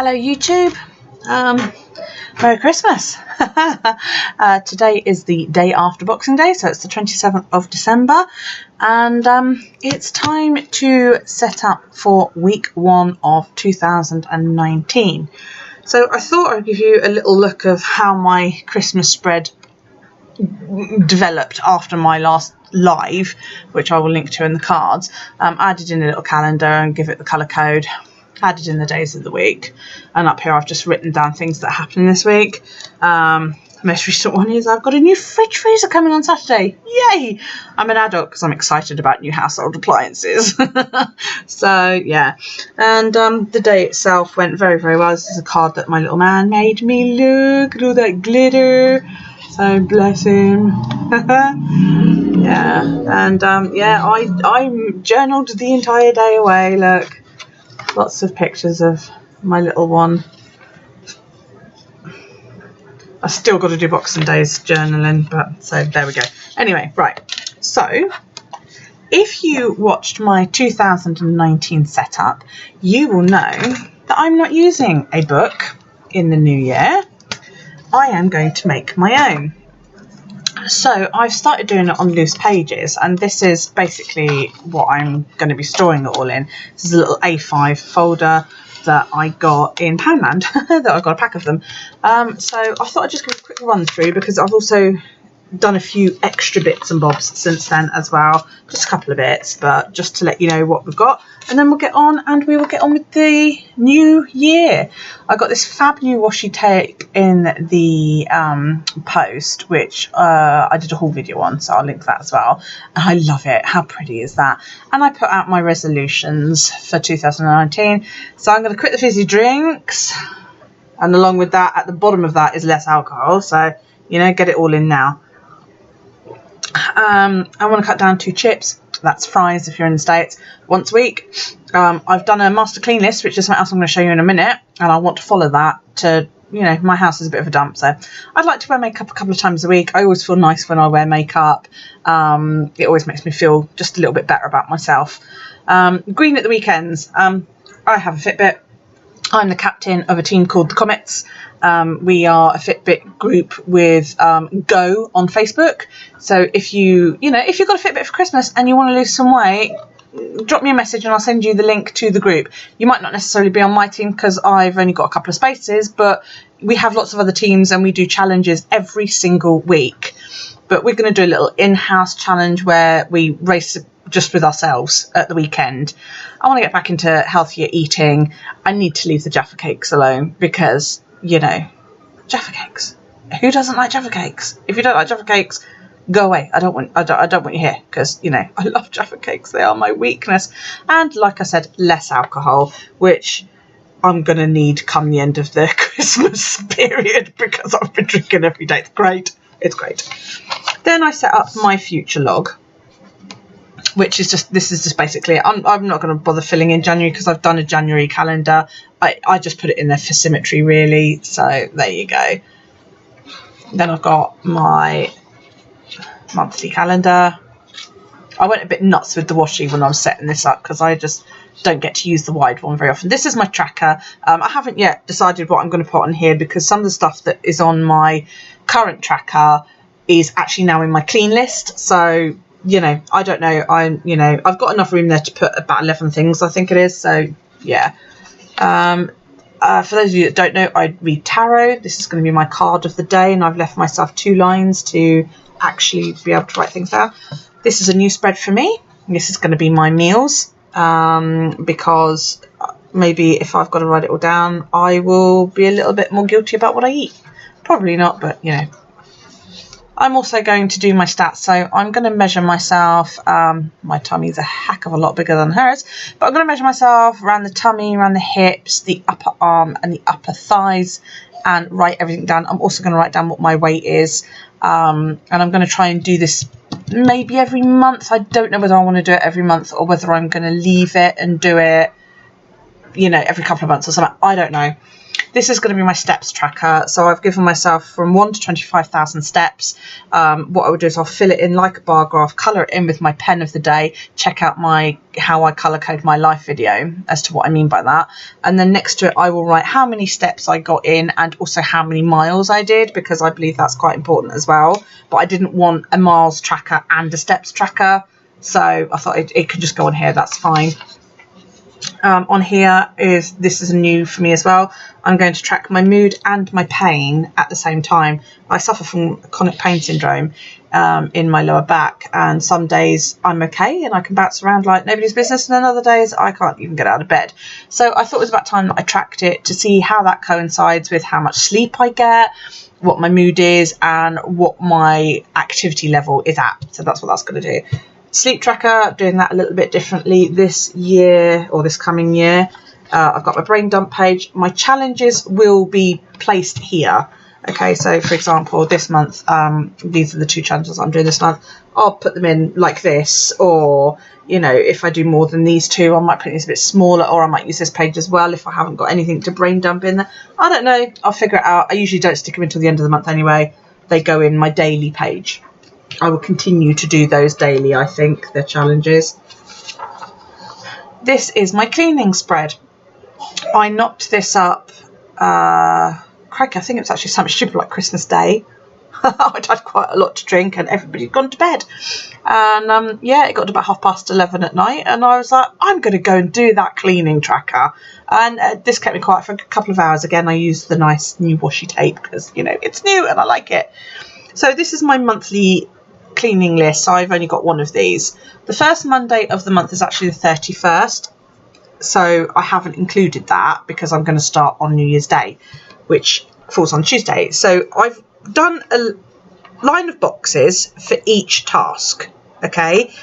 Hello YouTube, Merry Christmas. Today is the day after Boxing Day, so it's the 27th of December, and it's time to set up for week 1 of 2019. So I thought I'd give you a little look of how my Christmas spread developed after my last live, which I will link to in the cards. Added in a little calendar and give it the colour code, added in the days of the week, and up here I've just written down things that happened this week. Most recent one is I've got a new fridge freezer coming on Saturday. Yay! I'm an adult because I'm excited about new household appliances. So yeah, and the day itself went very, very well. This is a card that my little man made me. Look at all that glitter. So bless him. Yeah, and yeah, I journaled the entire day away. Look, lots of pictures of my little one. I've still got to do Boxing Day's journaling, but so there we go. Anyway, right, so if you watched my 2019 setup, you will know that I'm not using a book in the new year. I am going to make my own. So I've started doing it on loose pages, and this is basically what I'm going to be storing it all in. This is a little A5 folder that I got in Poundland, that I got a pack of them. So I thought I'd just give a quick run through, because I've also done a few extra bits and bobs since then as well. Just a couple of bits, but just to let you know what we've got. And then we'll get on, and we will get on with the new year. I got this fab new washi tape in the post, which I did a whole video on, so I'll link that as well. And I love it. How pretty is that? And I put out my resolutions for 2019. So I'm going to quit the fizzy drinks. And along with that, at the bottom of that is less alcohol. So, you know, get it all in now. I want to cut down 2 chips. That's fries if you're in the States, once a week. I've done a master clean list, which is something else I'm going to show you in a minute, and I want to follow that to, you know, my house is a bit of a dump, so I'd like to wear makeup a couple of times a week. I always feel nice when I wear makeup. It always makes me feel just a little bit better about myself. Green at the weekends. I have a Fitbit. I'm the captain of a team called the Comets. We are a Fitbit group with Go on Facebook. So if you've got a Fitbit for Christmas and you want to lose some weight, drop me a message and I'll send you the link to the group. You might not necessarily be on my team because I've only got a couple of spaces, but we have lots of other teams and we do challenges every single week. But we're going to do a little in-house challenge where we race just with ourselves at the weekend. I want to get back into healthier eating. I need to leave the Jaffa cakes alone because, you know, Jaffa cakes. Who doesn't like Jaffa cakes? If you don't like Jaffa cakes, go away. I don't want you here because, you know, I love Jaffa cakes. They are my weakness. And like I said, less alcohol, which I'm going to need come the end of the Christmas period because I've been drinking every day. It's great. It's great. Then I set up my future log, which is just, this is just basically, I'm not going to bother filling in January because I've done a January calendar. I just put it in there for symmetry really. So there you go. Then I've got my monthly calendar. I went a bit nuts with the washi when I was setting this up because I just don't get to use the wide one very often. This is my tracker. I haven't yet decided what I'm going to put on here because some of the stuff that is on my current tracker is actually now in my clean list. So, you know, I don't know. I've got enough room there to put about 11 things, I think it is. So, yeah. For those of you that don't know, I read tarot. This is going to be my card of the day, and I've left myself 2 lines to actually be able to write things down. This is a new spread for me. This is going to be my meals, because maybe if I've got to write it all down, I will be a little bit more guilty about what I eat. Probably not, but, you know. I'm also going to do my stats, so I'm going to measure myself. My tummy's a heck of a lot bigger than hers, but I'm going to measure myself around the tummy, around the hips, the upper arm and the upper thighs, and write everything down. I'm also going to write down what my weight is, and I'm going to try and do this maybe every month. I don't know whether I want to do it every month or whether I'm going to leave it and do it you know, every couple of months or something. I don't know. This is going to be my steps tracker. So I've given myself from 1 to 25,000 steps. What I would do is I'll fill it in like a bar graph, colour it in with my pen of the day, check out how I colour code my life video as to what I mean by that. And then next to it, I will write how many steps I got in and also how many miles I did, because I believe that's quite important as well. But I didn't want a miles tracker and a steps tracker. So I thought it could just go on here. That's fine. On here this is new for me as well. I'm going to track my mood and my pain at the same time. I suffer from chronic pain syndrome in my lower back, and some days I'm okay and I can bounce around like nobody's business, and then other days I can't even get out of bed. So I thought it was about time that I tracked it to see how that coincides with how much sleep I get, what my mood is, and what my activity level is at. So that's what that's going to do. Sleep tracker, doing that a little bit differently this year, or this coming year. I've got my brain dump page. My challenges will be placed here. Okay, so for example, this month, these are the 2 challenges I'm doing this month. I'll put them in like this, or, you know, if I do more than these 2, I might put these a bit smaller, or I might use this page as well if I haven't got anything to brain dump in there. I don't know. I'll figure it out. I usually don't stick them until the end of the month anyway. They go in my daily page. I will continue to do those daily, I think, the challenges. This is my cleaning spread. I knocked this up, crikey, I think it was actually something stupid like Christmas Day. I'd had quite a lot to drink and everybody had gone to bed. And yeah, it got to about 11:30 at night, and I was like, I'm going to go and do that cleaning tracker. And this kept me quiet for a couple of hours. Again, I used the nice new washi tape because, you know, it's new and I like it. So this is my monthly cleaning list. So I've only got one of these. The first Monday of the month is actually the 31st. So I haven't included that because I'm going to start on New Year's Day, which falls on Tuesday. So I've done a line of boxes for each task. Okay.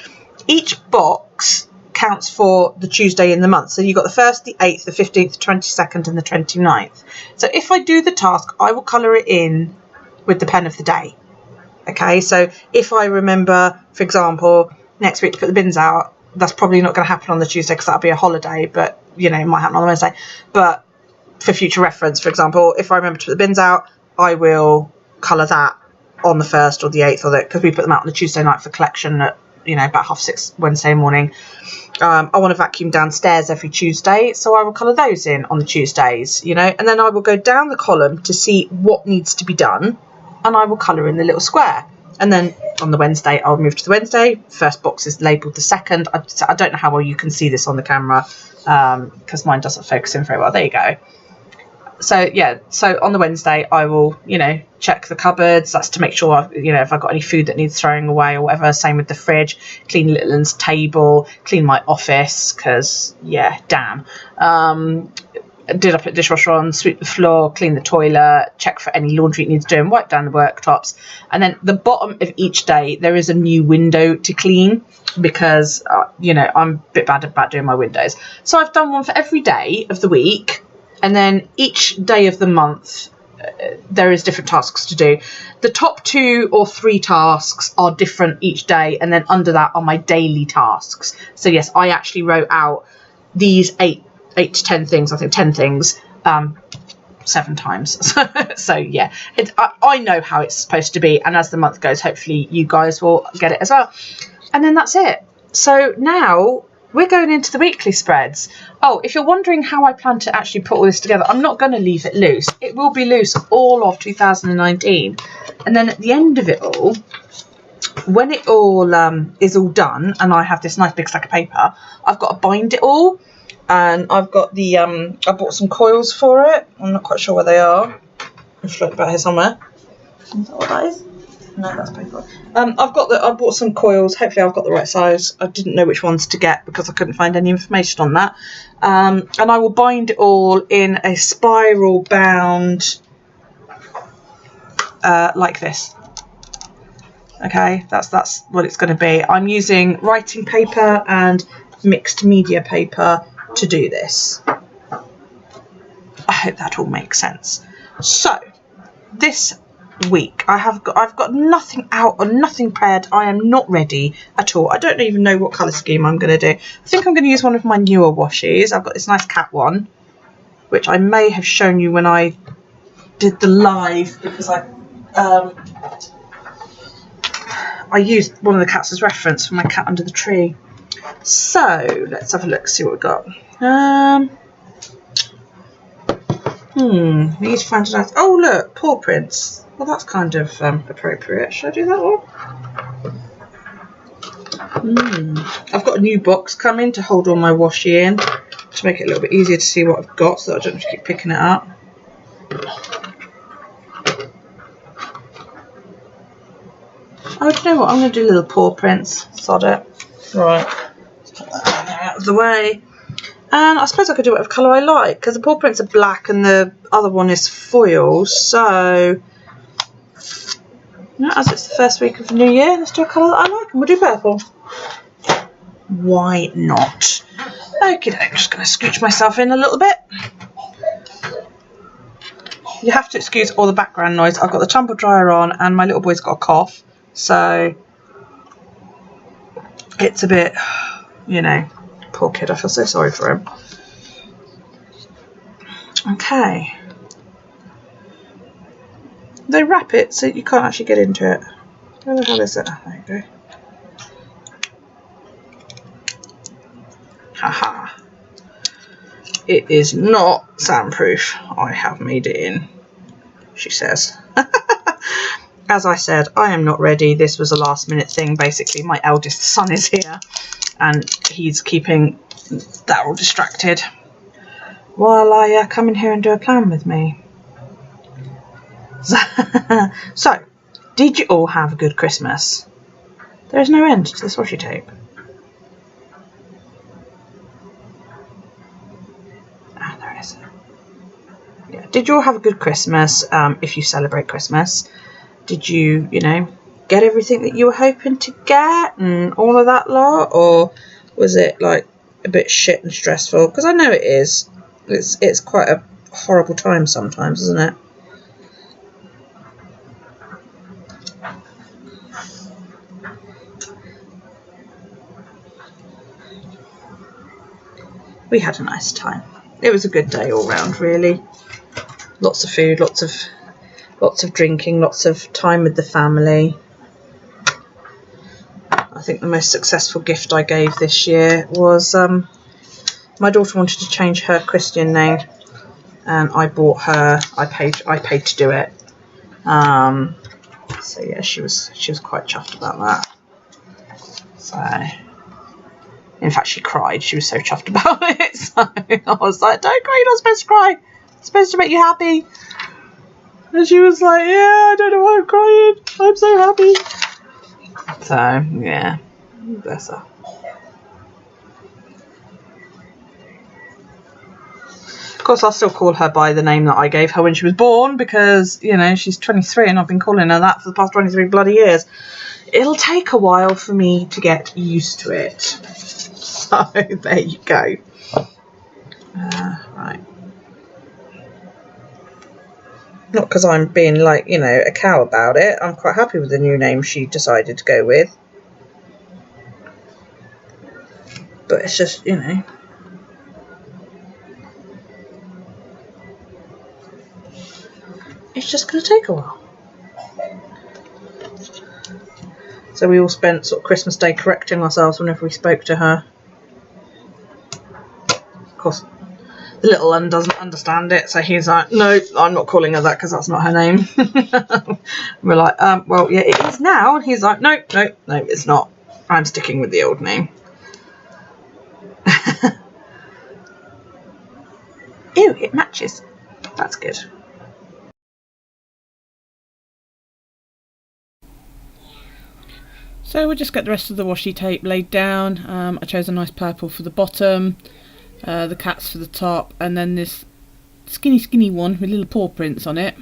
Each box counts for the Tuesday in the month. So you've got the 1st, the 8th, the 15th, the 22nd and the 29th. So if I do the task, I will colour it in with the pen of the day. Okay, so if I remember, for example, next week to put the bins out, that's probably not going to happen on the Tuesday because that'll be a holiday, but, you know, it might happen on the Wednesday. But for future reference, for example, if I remember to put the bins out, I will colour that on the 1st or the 8th, or because we put them out on the Tuesday night for collection at, you know, about 6:30 Wednesday morning. I want to vacuum downstairs every Tuesday, so I will colour those in on the Tuesdays, you know, and then I will go down the column to see what needs to be done, and I will colour in the little square. And then on the Wednesday, I'll move to the Wednesday. First box is labelled the 2nd. I don't know how well you can see this on the camera because mine doesn't focus in very well. There you go. So, yeah, so on the Wednesday, I will, you know, check the cupboards. That's to make sure, you know, if I've got any food that needs throwing away or whatever. Same with the fridge. Clean Littleton's table. Clean my office because, yeah, damn. Did I put the dishwasher on, sweep the floor, clean the toilet, check for any laundry it needs doing, wipe down the worktops. And then the bottom of each day, there is a new window to clean because, you know, I'm a bit bad about doing my windows. So I've done one for every day of the week. And then each day of the month, there is different tasks to do. The top 2 or 3 tasks are different each day. And then under that are my daily tasks. So, yes, I actually wrote out these 8 to 10 things, I think 10 things, 7 times. So yeah, I know how it's supposed to be, and as the month goes, hopefully you guys will get it as well. And then that's it. So now we're going into the weekly spreads. Oh, if you're wondering how I plan to actually put all this together, I'm not going to leave it loose. It will be loose all of 2019. And then at the end of it all, when it all is all done, and I have this nice big stack of paper, I've got to bind it all. And I've got the, I bought some coils for it. I'm not quite sure where they are. I'm floating about here somewhere. Is that what that is? No, that's paper. I bought some coils. Hopefully I've got the right size. I didn't know which ones to get because I couldn't find any information on that. And I will bind it all in a spiral bound, like this. Okay, that's what it's going to be. I'm using writing paper and mixed media paper to do this. I hope that all makes sense. So this week. I've got nothing out or nothing prepared. I am not ready at all. I don't even know what colour scheme I'm going to do. I think I'm going to use one of my newer washes. I've got this nice cat one, which I may have shown you when I did the live, because I used one of the cats as reference for my cat under the tree. So let's have a look, see what we've got. We need to find a nice. Oh look, paw prints. Well, that's kind of appropriate. Should I do that one? I've got a new box coming to hold all my washi in, to make it a little bit easier to see what I've got, so that I don't have to keep picking it up. Oh, do you know what? I'm going to do little paw prints. Sod it. Right. Let's put that out of the way. And I suppose I could do whatever colour I like, because the paw prints are black and the other one is foil. So, as it's the first week of the new year, let's do a colour that I like, and we'll do purple. Why not? Okay, I'm just going to scooch myself in a little bit. You have to excuse all the background noise. I've got the tumble dryer on, and my little boy's got a cough. So it's a bit, you know, poor kid, I feel so sorry for him. Okay. They wrap it so you can't actually get into it. Where the hell is it? There you go. Haha. It is not soundproof. I have made it in, she says. As I said, I am not ready. This was a last minute thing. Basically, my eldest son is here and he's keeping Daryl distracted while I come in here and do a plan with me. So, did you all have a good Christmas? There is no end to this washi tape. Ah, there it is. Yeah. Did you all have a good Christmas, if you celebrate Christmas? Did you, you know, get everything that you were hoping to get and all of that lot? Or was it, like, a bit shit and stressful? Because I know it is. It's quite a horrible time sometimes, isn't it? We had a nice time. It was a good day all round, really. Lots of food, lots of drinking, lots of time with the family. I think the most successful gift I gave this year was my daughter wanted to change her Christian name, and I bought her. I paid to do it. So yeah, she was quite chuffed about that. So, in fact, she cried. She was so chuffed about it. So I was like, "Don't cry. You're not supposed to cry. It's supposed to make you happy." And she was like, "Yeah, I don't know why I'm crying. I'm so happy." So, yeah, bless her. Of course, I'll still call her by the name that I gave her when she was born, because, you know, she's 23 and I've been calling her that for the past 23 bloody years. It'll take a while for me to get used to it. So, there you go. Right. Not because I'm being, like, you know, a cow about it. I'm quite happy with the new name she decided to go with. But it's just, you know. It's just going to take a while. So we all spent sort of Christmas Day correcting ourselves whenever we spoke to her. Of course, the little one doesn't understand it, so he's like, "No, I'm not calling her that because that's not her name." We're like, "Well, yeah, it is now." And he's like, "No, it's not. I'm sticking with the old name." Ew, it matches. That's good. So we'll just get the rest of the washi tape laid down. I chose a nice purple for the bottom, the cats for the top, and then this skinny one with little paw prints on it.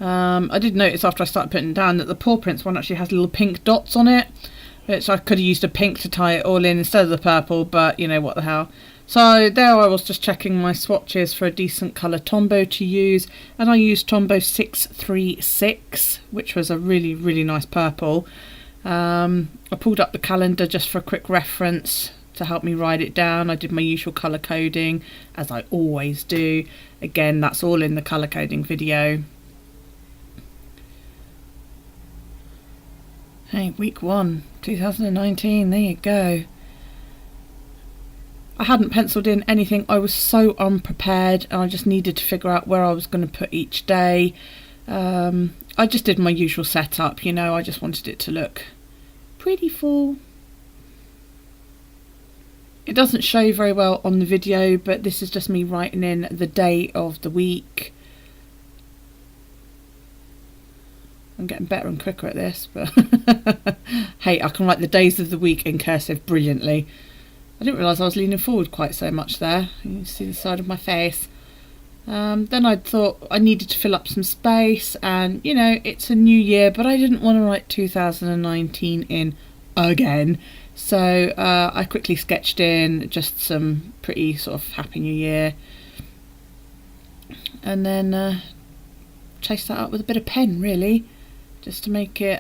I did notice after I started putting it down that the paw prints one actually has little pink dots on it, which I could have used a pink to tie it all in instead of the purple, but you know, what the hell. So there I was just checking my swatches for a decent colour Tombow to use, and I used Tombow 636, which was a really, really nice purple. I pulled up the calendar just for a quick reference to help me write it down. I did my usual colour coding, as I always do. Again, that's all in the colour coding video. Hey, week 1, 2019, there you go. I hadn't penciled in anything. I was so unprepared and I just needed to figure out where I was going to put each day. I just did my usual setup, you know, I just wanted it to look pretty full. It doesn't show very well on the video, but this is just me writing in the day of the week. I'm getting better and quicker at this, but hey, I can write the days of the week in cursive brilliantly. I didn't realise I was leaning forward quite so much there. You can see the side of my face. Then I thought I needed to fill up some space, and you know, it's a new year, but I didn't want to write 2019 in again. So I quickly sketched in just some pretty sort of Happy New Year. And then chased that up with a bit of pen, really, just to make it,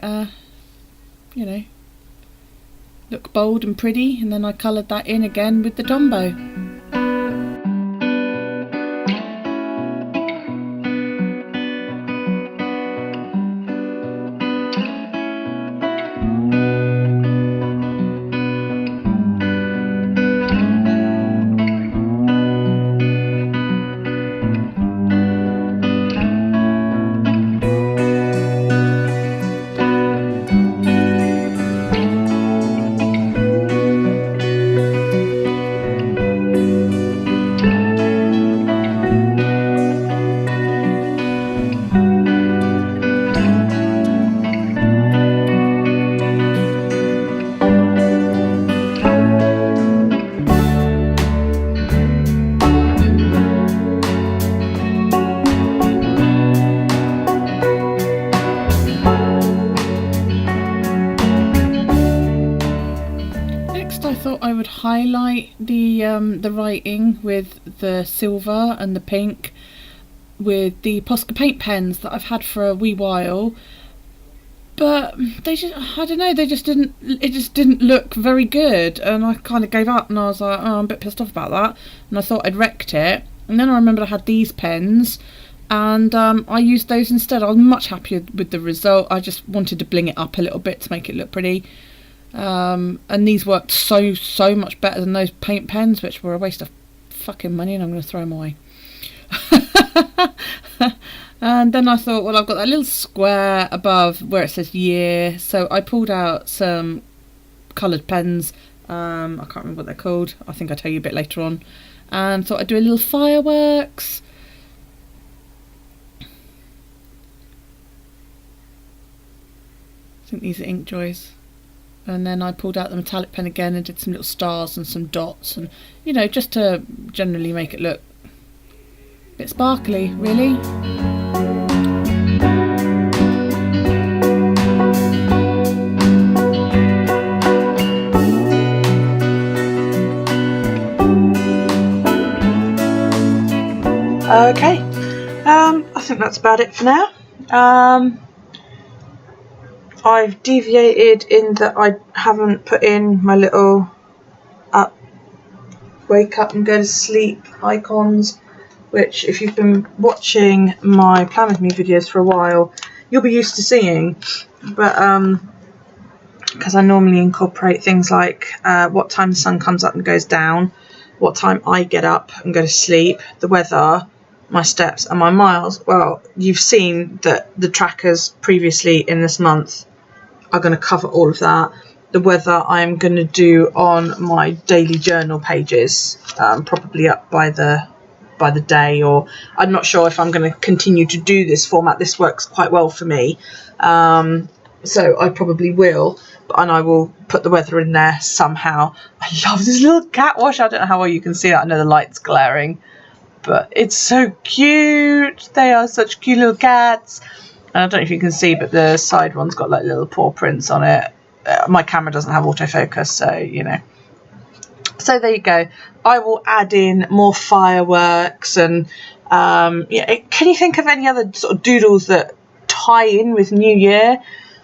you know, look bold and pretty. And then I coloured that in again with the Tombow. Highlight the writing with the silver and the pink with the Posca paint pens that I've had for a wee while, but they just, I don't know, it just didn't look very good, and I kind of gave up, and I was like, oh, I'm a bit pissed off about that, and I thought I'd wrecked it. And then I remembered I had these pens, and I used those instead. I was much happier with the result. I just wanted to bling it up a little bit to make it look pretty. And these worked so much better than those paint pens, which were a waste of fucking money, and I'm going to throw them away. And then I thought, well, I've got that little square above where it says year, so I pulled out some coloured pens. I can't remember what they're called. I think I'll tell you a bit later on. And thought I'd do a little fireworks. I think these are Inkjoys. And then I pulled out the metallic pen again and did some little stars and some dots, and you know, just to generally make it look a bit sparkly, really. Okay, I think that's about it for now. I've deviated in that I haven't put in my little wake up and go to sleep icons, which if you've been watching my Plan With Me videos for a while, you'll be used to seeing, but because I normally incorporate things like what time the sun comes up and goes down, what time I get up and go to sleep, the weather, my steps and my miles. Well, you've seen that the trackers previously in this month are going to cover all of that. The weather I'm going to do on my daily journal pages, probably up by the day, or I'm not sure if I'm going to continue to do this format. This works quite well for me, so I probably will, and I will put the weather in there somehow. I love this little cat wash. I don't know how well you can see it. I know the light's glaring, but it's so cute. They are such cute little cats. And I don't know if you can see, but the side one's got like little paw prints on it. My camera doesn't have autofocus, so you know. So there you go. I will add in more fireworks and yeah. Can you think of any other sort of doodles that tie in with New Year?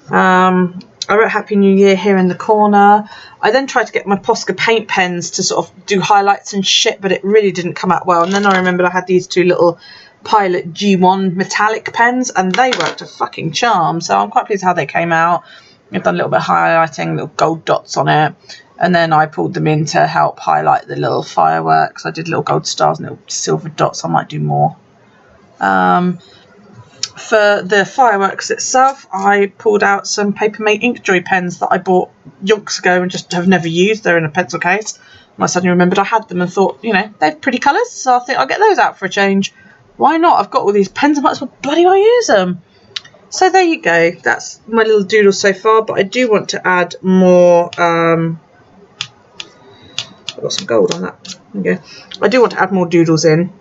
I wrote Happy New Year here in the corner. I then tried to get my Posca paint pens to sort of do highlights and shit, but it really didn't come out well. And then I remembered I had these two little Pilot G1 metallic pens, and they worked a fucking charm. So I'm quite pleased how they came out. I've done a little bit of highlighting, little gold dots on it. And then I pulled them in to help highlight the little fireworks. I did little gold stars and little silver dots. I might do more. For the fireworks itself, I pulled out some Papermate Inkjoy pens that I bought yonks ago and just have never used. They're in a pencil case. And I suddenly remembered I had them and thought, you know, they're pretty colours, so I think I'll get those out for a change. Why not? I've got all these pens, I might as well bloody well use them. So there you go. That's my little doodle so far, but I do want to add more. I've got some gold on that. Okay. I do want to add more doodles in.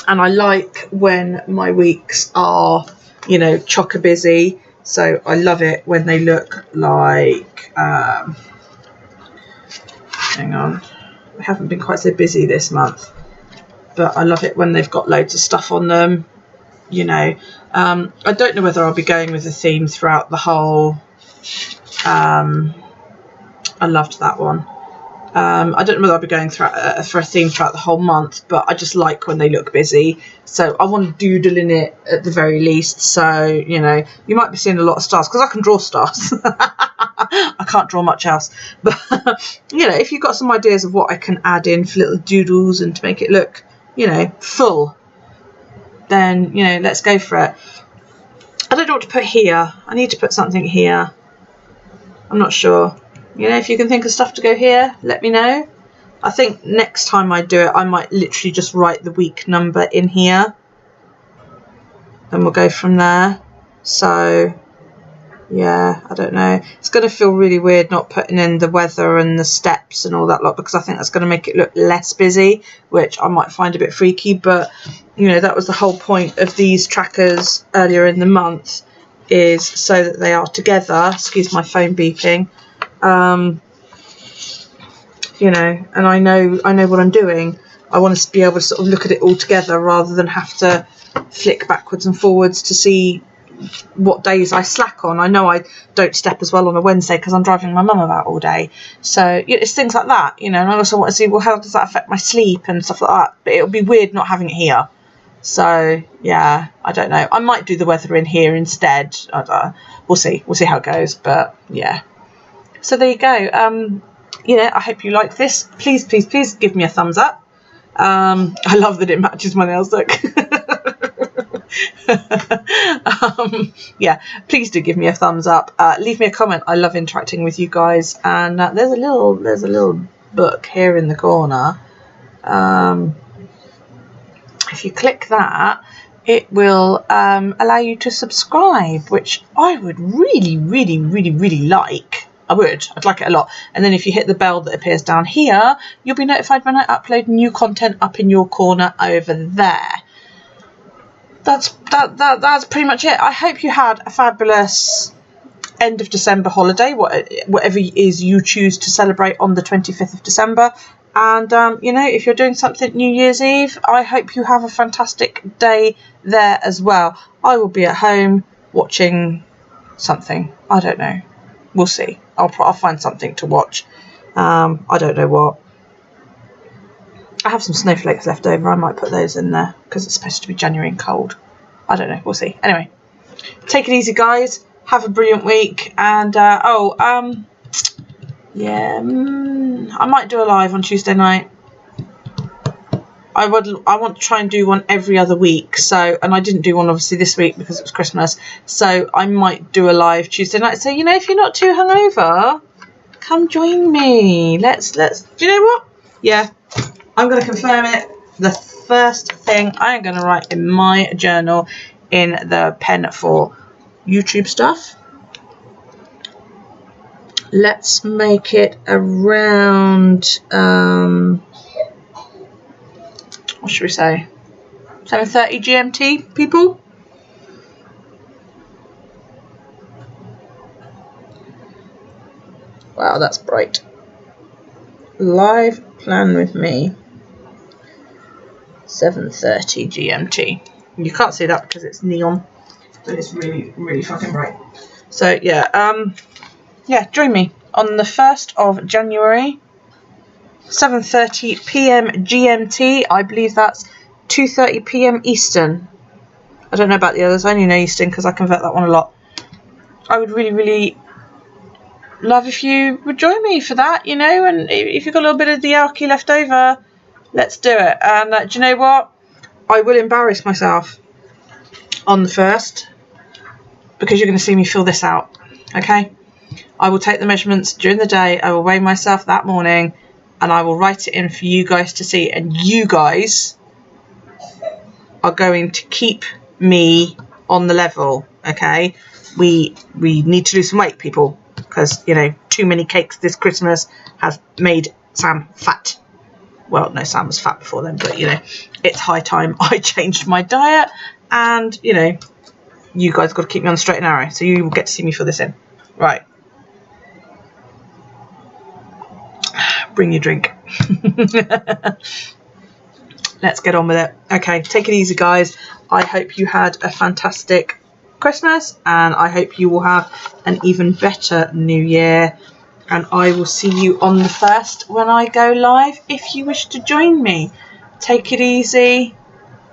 And I like when my weeks are, you know, chocker busy. So I love it when they look like, hang on, I haven't been quite so busy this month, but I love it when they've got loads of stuff on them, you know. I don't know whether I'll be going with a theme throughout the whole, I loved that one. I don't know whether I'll be going for a theme throughout the whole month, but I just like when they look busy. So I want to doodle in it at the very least. So, you know, you might be seeing a lot of stars because I can draw stars. I can't draw much else. But, you know, if you've got some ideas of what I can add in for little doodles and to make it look, you know, full, then, you know, let's go for it. I don't know what to put here. I need to put something here. I'm not sure. You know, if you can think of stuff to go here, let me know. I think next time I do it, I might literally just write the week number in here. And we'll go from there. So, yeah, I don't know. It's going to feel really weird not putting in the weather and the steps and all that lot, because I think that's going to make it look less busy, which I might find a bit freaky. But, you know, that was the whole point of these trackers earlier in the month, is so that they are together. Excuse my phone beeping. You know, and I know what I'm doing. I want to be able to sort of look at it all together rather than have to flick backwards and forwards to see what days I slack on. I know I don't step as well on a Wednesday because I'm driving my mum about all day. So it's things like that, you know, and I also want to see, well, how does that affect my sleep and stuff like that. But it'll be weird not having it here. So, yeah, I don't know. I might do the weather in here instead. We'll see. We'll see how it goes. But, yeah. So there you go. You know, I hope you like this. Please, please, please give me a thumbs up. I love that it matches my nails look. Yeah, please do give me a thumbs up. Leave me a comment. I love interacting with you guys. And there's a little book here in the corner. If you click that, it will allow you to subscribe, which I would really, really, really, really like. I'd like it a lot. And then if you hit the bell that appears down here, you'll be notified when I upload new content up in your corner over there. That's pretty much it. I hope you had a fabulous end of December holiday, whatever it is you choose to celebrate on the 25th of December. And, you know, if you're doing something New Year's Eve, I hope you have a fantastic day there as well. I will be at home watching something. I don't know. We'll see. I'll find something to watch. I don't know what. I have some snowflakes left over. I might put those in there because it's supposed to be January and cold. I don't know. We'll see. Anyway, take it easy, guys. Have a brilliant week. And, yeah, I might do a live on Tuesday night. I want to try and do one every other week. So, and I didn't do one obviously this week because it was Christmas. So I might do a live Tuesday night. So, you know, if you're not too hungover, come join me. Let's. Do you know what? Yeah, I'm going to confirm it. The first thing I'm going to write in my journal in the pen for YouTube stuff. Let's make it around. What should we say? 7:30 GMT, people? Wow, that's bright. Live Plan with me. 7:30 GMT. You can't see that because it's neon, but it's really, really fucking bright. So yeah, join me on the 1st of January, 7:30 PM GMT. I believe that's 2:30 PM Eastern. I don't know about the others. I only know Eastern because I convert that one a lot. I would really, really love if you would join me for that, you know, and if you've got a little bit of the alky left over, let's do it. And do you know what? I will embarrass myself on the 1st because you're going to see me fill this out, okay? I will take the measurements during the day. I will weigh myself that morning and I will write it in for you guys to see. And you guys are going to keep me on the level, okay? We need to lose some weight, people, because, you know, too many cakes this Christmas has made Sam fat. Well, no, Sam was fat before then, but, you know, it's high time I changed my diet. And, you know, you guys got to keep me on the straight and narrow. So you will get to see me fill this in. Right. Bring your drink. Let's get on with it. Okay, take it easy, guys. I hope you had a fantastic Christmas. And I hope you will have an even better New Year. And I will see you on the 1st when I go live if you wish to join me. Take it easy.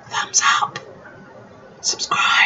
Thumbs up. Subscribe.